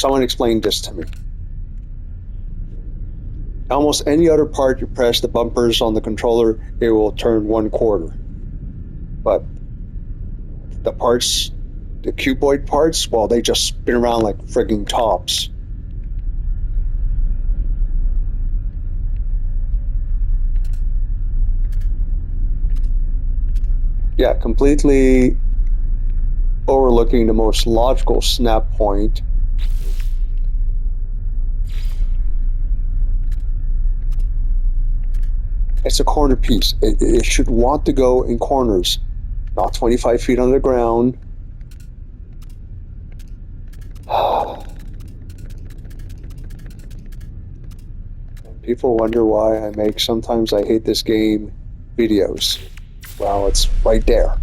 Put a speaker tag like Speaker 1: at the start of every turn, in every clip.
Speaker 1: Someone explained this to me. Almost any other part you press the bumpers on the controller, it will turn 1/4. But the parts, the cuboid parts, well, they just spin around like frigging tops. Yeah, completely overlooking the most logical snap point. It's a corner piece. It should want to go in corners, not 25 feet underground. People wonder why I make "sometimes I hate this game" videos. Well, it's right there.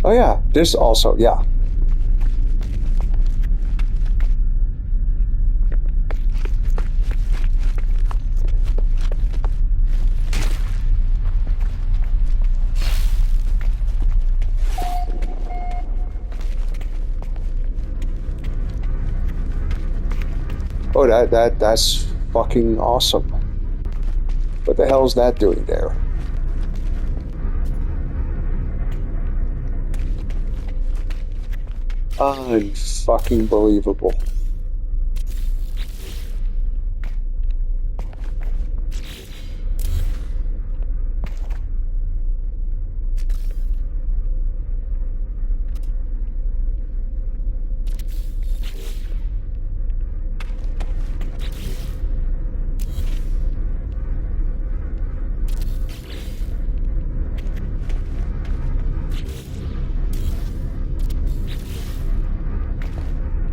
Speaker 1: Oh yeah, this also, yeah. Oh, that's fucking awesome. What the hell is that doing there? Unfucking believable.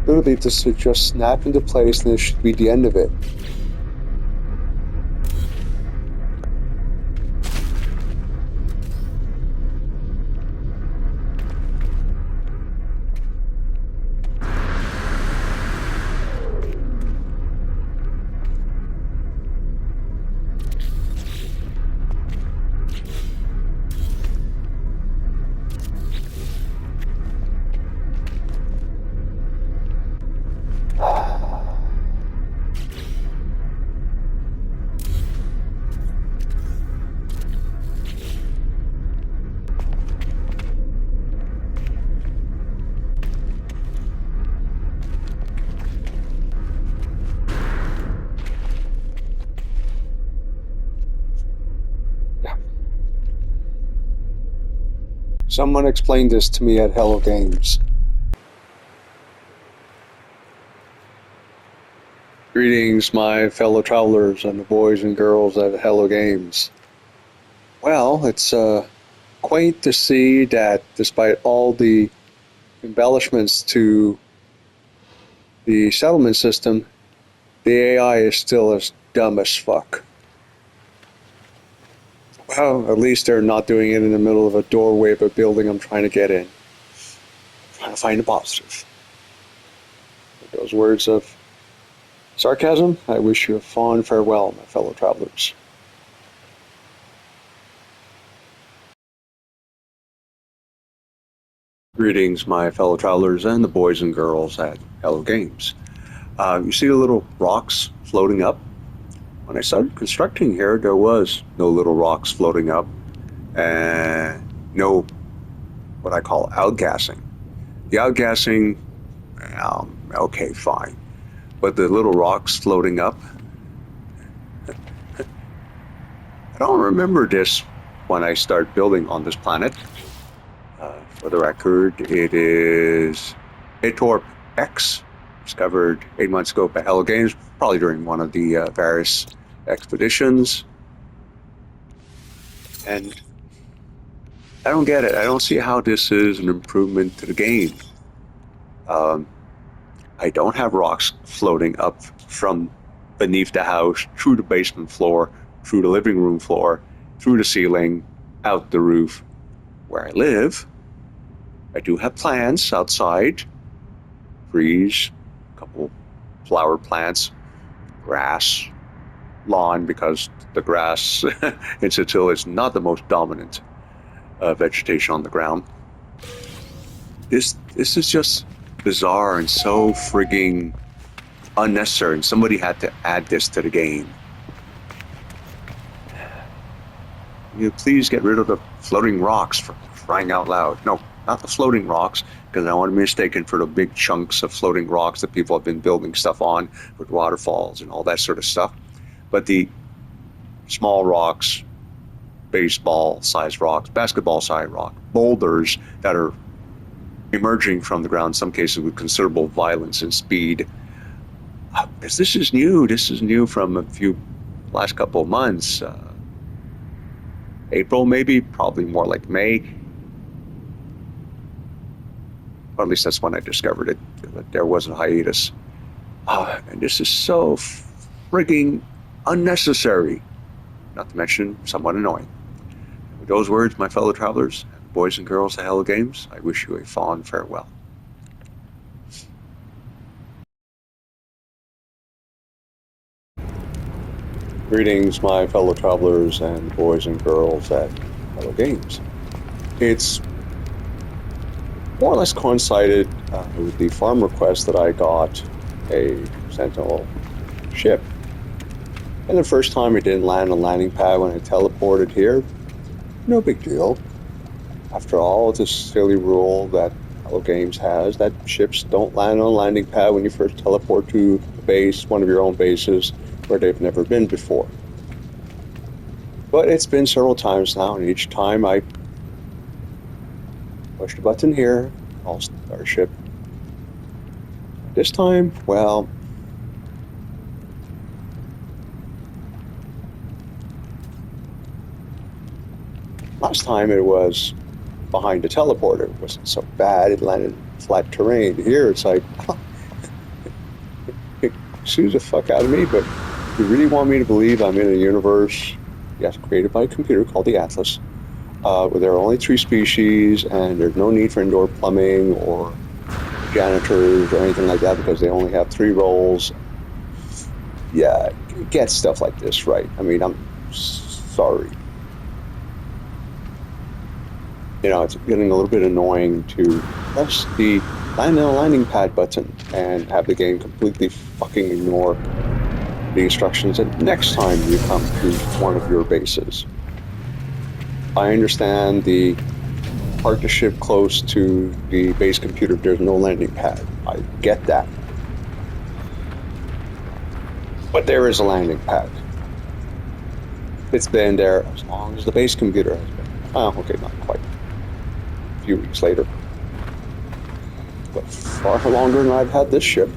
Speaker 1: Literally, this should just snap into place and this should be the end of it. Someone explained this to me at Hello Games. Greetings, my fellow travelers and the boys and girls at Hello Games. Well, it's quaint to see that despite all the embellishments to the settlement system, the AI is still as dumb as fuck. Well, at least they're not doing it in the middle of a doorway of a building I'm trying to get in. I'm trying to find a positive. With those words of sarcasm, I wish you a fond farewell, my fellow travelers. Greetings, my fellow travelers and the boys and girls at Hello Games. You see the little rocks floating up? When I started constructing here, there was no little rocks floating up and no what I call outgassing. The outgassing, okay, fine. But the little rocks floating up, I don't remember this when I start building on this planet. For the record, it is Atorp X, discovered 8 months ago by Hello Games, probably during one of the various expeditions. And I don't get it. I don't see how this is an improvement to the game. I don't have rocks floating up from beneath the house, through the basement floor, through the living room floor, through the ceiling, out the roof. Where I live, I do have plants outside, trees, a couple flower plants, grass, lawn, because the grass in Sicily is not the most dominant. vegetation on the ground. This is just bizarre and so frigging unnecessary. And somebody had to add this to the game. You please get rid of the floating rocks, for crying out loud. No, not the floating rocks, because I want to be mistaken for the big chunks of floating rocks that people have been building stuff on with waterfalls and all that sort of stuff. But the small rocks, baseball-sized rocks, basketball-sized rock, boulders that are emerging from the ground, in some cases with considerable violence and speed. This is new. This is new from last couple of months. April, maybe, probably more like May. Or at least that's when I discovered it, that there was a hiatus. And this is so frigging unnecessary, not to mention somewhat annoying. With those words, my fellow travelers, boys and girls of Hello Games, I wish you a fond farewell. Greetings, my fellow travelers and boys and girls at Hello Games. It's more or less coincided with the farm request that I got a Sentinel ship. And the first time it didn't land on landing pad when I teleported here, no big deal. After all, it's a silly rule that Hello Games has that ships don't land on landing pad when you first teleport to a base, one of your own bases, where they've never been before. But it's been several times now, and each time I push the button here, I'll start ship. This time, well, last time it was behind the teleporter. It wasn't so bad, it landed flat terrain. Here it's like, excuse the fuck out of me, but you really want me to believe I'm in a universe, yes, created by a computer called the Atlas, where there are only 3 species and there's no need for indoor plumbing or janitors or anything like that because they only have 3 roles. Yeah, get stuff like this right. I mean, I'm sorry. You know, it's getting a little bit annoying to press the land on a landing pad button and have the game completely fucking ignore the instructions that next time you come to one of your bases. I understand the park the ship close to the base computer, there's no landing pad. I get that. But there is a landing pad. It's been there as long as the base computer has been. Oh, okay, not quite. A few weeks later. But far longer than I've had this ship.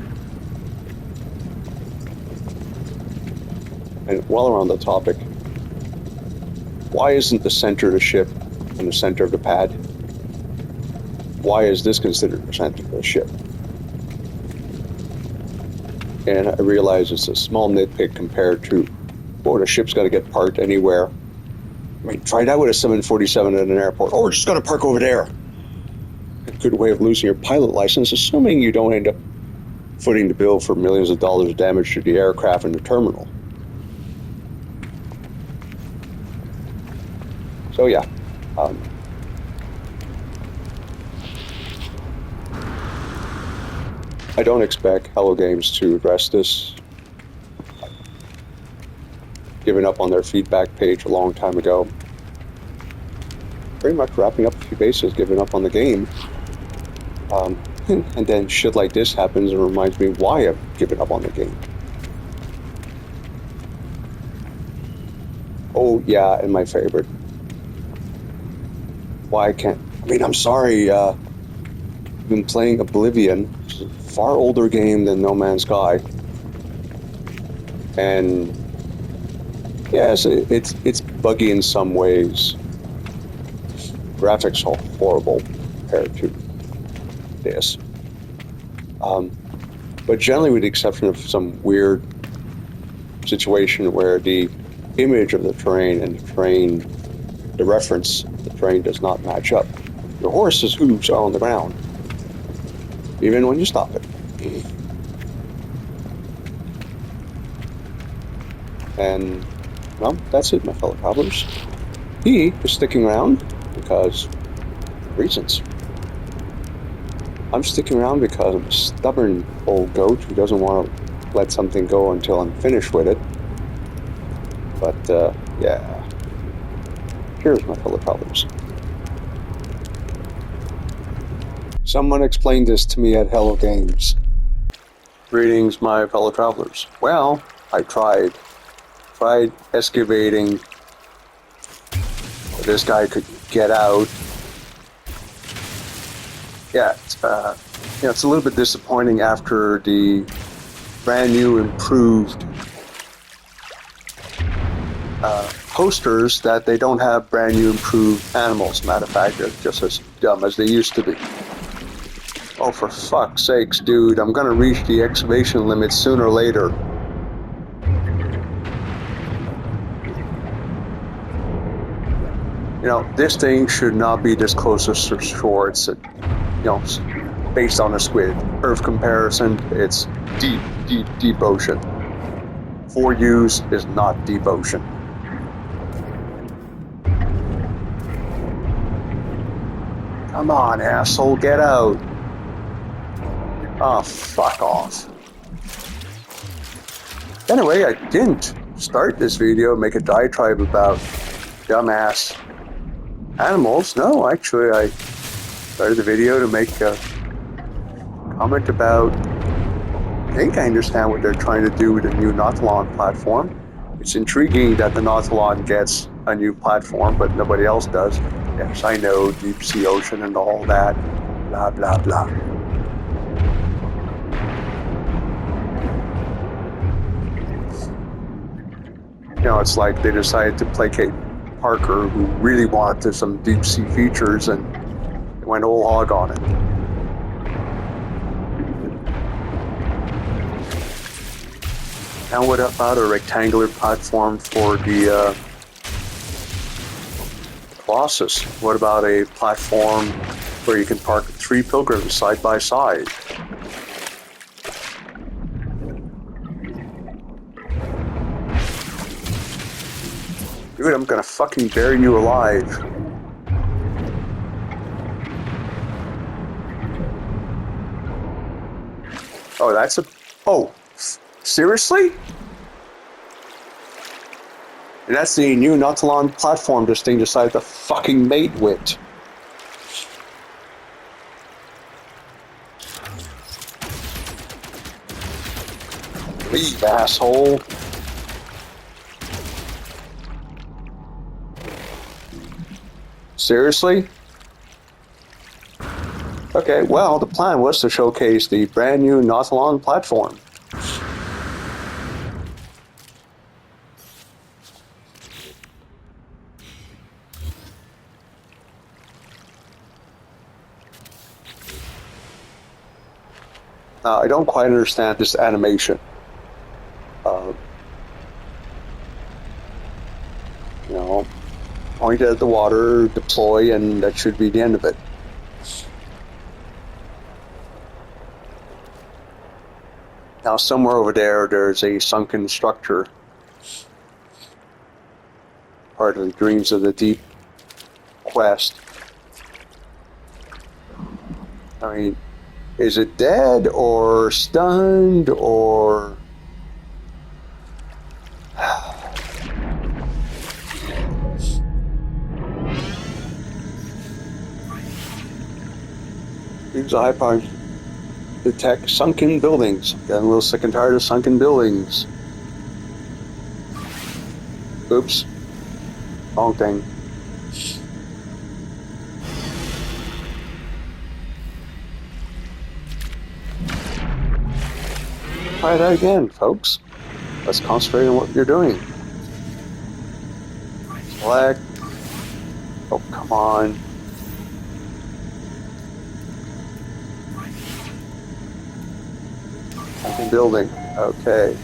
Speaker 1: And while we're on the topic, why isn't the center of the ship in the center of the pad? Why is this considered the center of the ship? And I realize it's a small nitpick compared to, oh, the ship's got to get parked anywhere. I mean, try that with a 747 at an airport. Oh, we're just got to park over there. A good way of losing your pilot license, assuming you don't end up footing the bill for millions of dollars of damage to the aircraft and the terminal. So yeah, I don't expect Hello Games to address this. Given up on their feedback page a long time ago. Pretty much wrapping up a few bases, giving up on the game. And then shit like this happens and reminds me why I've given up on the game. Oh yeah, and my favorite. Why I can't, I mean, I'm sorry, I've been playing Oblivion, which is a far older game than No Man's Sky. And yes, it's buggy in some ways. Graphics are horrible compared to this. But generally with the exception of some weird situation where the image of the terrain and the reference, the terrain does not match up. Your horse's hooves are on the ground, even when you stop it. And, well, that's it, my fellow travelers. He is sticking around because reasons. I'm sticking around because I'm a stubborn old goat who doesn't want to let something go until I'm finished with it. But, yeah. Here's my fellow travelers. Someone explained this to me at Hello Games. Greetings, my fellow travelers. Well, I tried excavating. This guy could get out. Yeah, it's a little bit disappointing after the brand new improved posters that they don't have brand new improved animals. Matter of fact, they're just as dumb as they used to be. Oh, for fuck's sakes, dude, I'm gonna reach the excavation limit sooner or later. You know, this thing should not be this close to shore. It's, based on a squid. Earth comparison, it's deep, deep, deep ocean. For use is not deep ocean. Come on, asshole, get out. Oh, fuck off. Anyway, I didn't start this video, make a diatribe about dumbass animals. No, actually, I started the video to make a comment about, I think I understand what they're trying to do with the new Nautilon platform. It's intriguing that the Nautilon gets a new platform, but nobody else does. Yes, I know, deep sea ocean and all that, blah, blah, blah. You know, it's like they decided to placate Parker, who really wanted some deep sea features, and went whole hog on it. Now what about a rectangular platform for the Colossus? What about a platform where you can park 3 pilgrims side by side? Dude, I'm gonna fucking bury you alive. Oh, that's a... Oh, seriously? And that's the new Nautilon platform this thing decided to fucking mate with. Leave, asshole. Seriously? Okay, well, the plan was to showcase the brand new Nautilon platform. I don't quite understand this animation. Point at the water, deploy, and that should be the end of it. Now, somewhere over there, there's a sunken structure. Part of the Dreams of the Deep quest. I mean, is it dead or stunned or... Use iPod detect sunken buildings. Getting a little sick and tired of sunken buildings. Oops. Wrong thing. Try that again, folks. Let's concentrate on what you're doing. Select. Oh, come on. Building. Okay.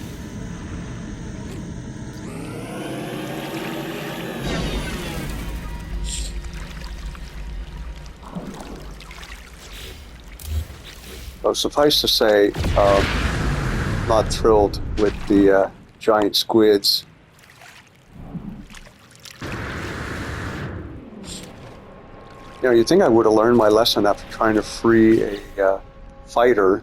Speaker 1: So suffice to say, not thrilled with the giant squids. You know, you'd think I would have learned my lesson after trying to free a fighter.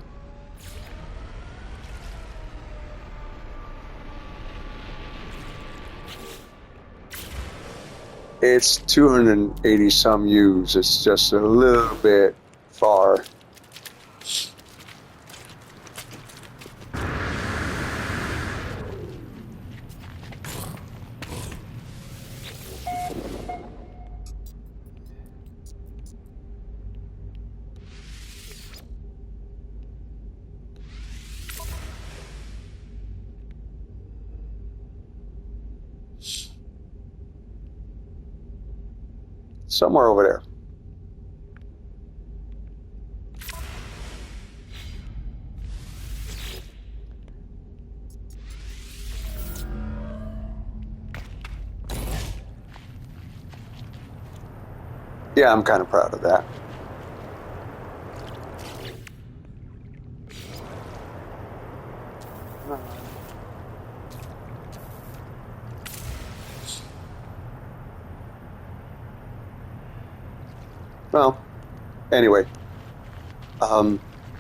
Speaker 1: It's 280 some U's. It's just a little bit far. Somewhere over there. Yeah, I'm kind of proud of that. Well, anyway.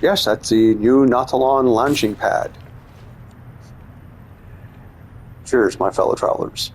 Speaker 1: Yes, that's the new Nautilon launching pad. Cheers, my fellow travelers.